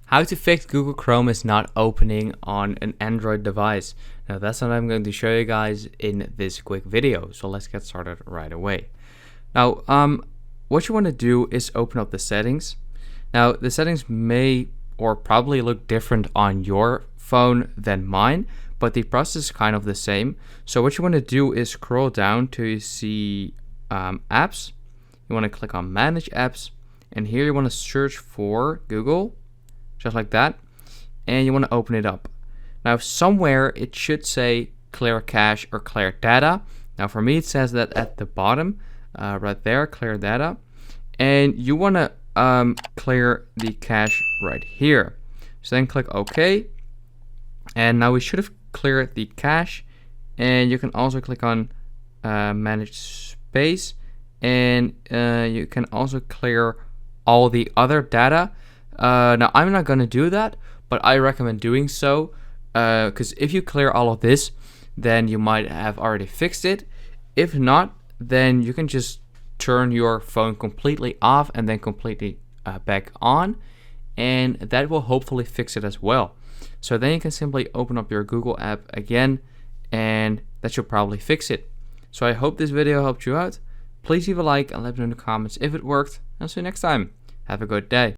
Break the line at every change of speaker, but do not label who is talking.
How to fix Google Chrome is not opening on an Android device. Now that's what I'm going to show you guys in this quick video. So let's get started right away. Now, what you want to do is open up the settings. Now the settings may or probably look different on your phone than mine, but the process is kind of the same. So what you want to do is scroll down to see apps. You want to click on manage apps, and here you want to search for Google, just like that, and you want to open it up. Now somewhere it should say clear cache or clear data. Now for me it says that at the bottom, right there, clear data, and you want to clear the cache right here. So then click OK, and now we should have cleared the cache. And you can also click on manage space, and you can also clear all the other data. Now I'm not going to do that, but I recommend doing so, because if you clear all of this, then you might have already fixed it. If not, then you can just turn your phone completely off and then completely back on, and that will hopefully fix it as well. So then you can simply open up your Google app again, and that should probably fix it. So I hope this video helped you out. Please leave a like and let me know in the comments if it worked. I'll see you next time. Have a good day.